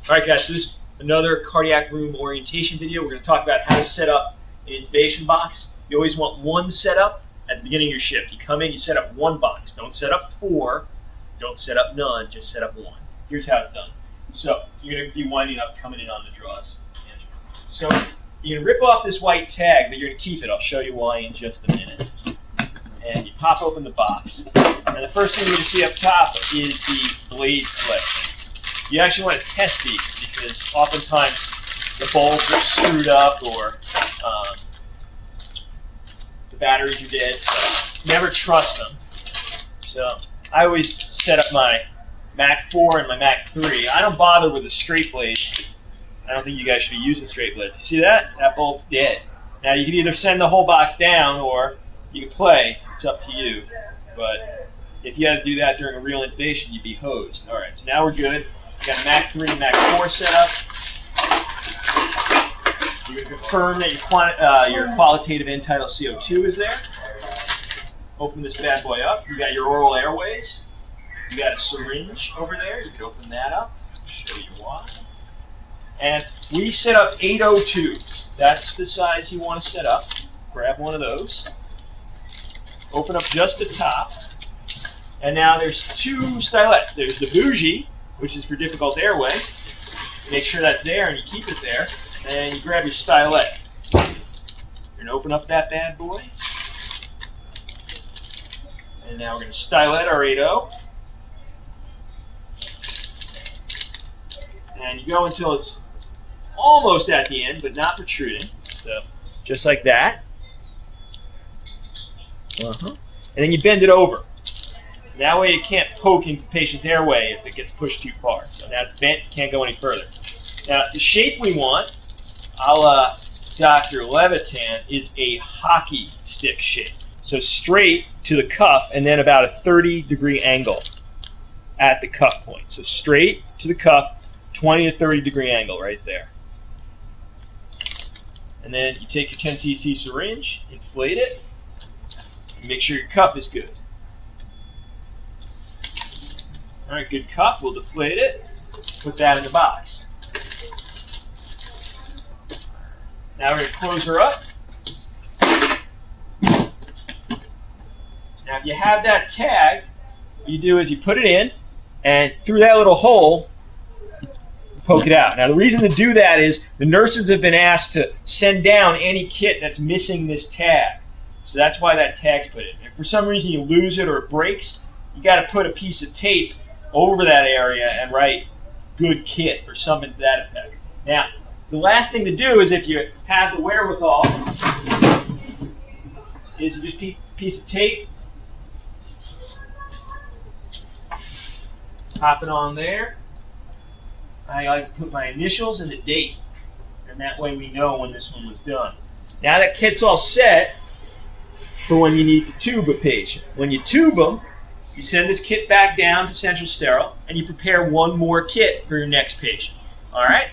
All right, guys, so this is another cardiac room orientation video. We're going to talk about how to set up an intubation box. You always want one setup at the beginning of your shift. You come in, you set up one box. Don't set up four. Don't set up none. Just set up one. Here's how it's done. So you're going to be winding up, coming in on the draws. So you're going to rip off this white tag, but you're going to keep it. I'll show you why in just a minute. And you pop open the box. And the first thing you're going to see up top is the blade collection. You actually want to test these because oftentimes the bulbs are screwed up or the batteries are dead, so never trust them. So I always set up my Mac 4 and my Mac 3. I don't bother with a straight blade. I don't think you guys should be using straight blades. You see that? That bulb's dead. Now you can either send the whole box down or you can play. It's up to you. But if you had to do that during a real intubation, you'd be hosed. All right, so now we're good. We got a Mac 3 and Mac 4 set up. You're going to confirm that your qualitative Untitled CO2 is there. Open this bad boy up. You got your oral airways. You got a syringe over there. You can open that up. I'll show you why. And we set up 8.0 tubes. That's the size you want to set up. Grab one of those. Open up just the top. And now there's two stylets. There's the bougie, which is for difficult airway. Make sure that's there and you keep it there. And you grab your stylet. You're going to open up that bad boy. And now we're going to stylet our 8.0. And you go until it's almost at the end, but not protruding. So just like that. And then you bend it over. That way it can't poke into the patient's airway if it gets pushed too far. So now it's bent, it can't go any further. Now the shape we want, a la Dr. Levitan, is a hockey stick shape. So straight to the cuff and then about a 30-degree angle at the cuff point. So straight to the cuff, 20 to 30-degree angle right there. And then you take your 10 cc syringe, inflate it, and make sure your cuff is good. All right, good cuff. We'll deflate it. Put that in the box. Now we're going to close her up. Now if you have that tag, what you do is you put it in, and through that little hole, you poke it out. Now the reason to do that is the nurses have been asked to send down any kit that's missing this tag. So that's why that tag's put in. If for some reason you lose it or it breaks, you got to put a piece of tape over that area and write good kit or something to that effect. Now, the last thing to do is if you have the wherewithal is you just piece of tape, pop it on there. I like to put my initials and the date, and that way we know when this one was done. Now that kit's all set for when you need to tube a patient. When you tube them, you send this kit back down to Central Sterile, and you prepare one more kit for your next patient. All right?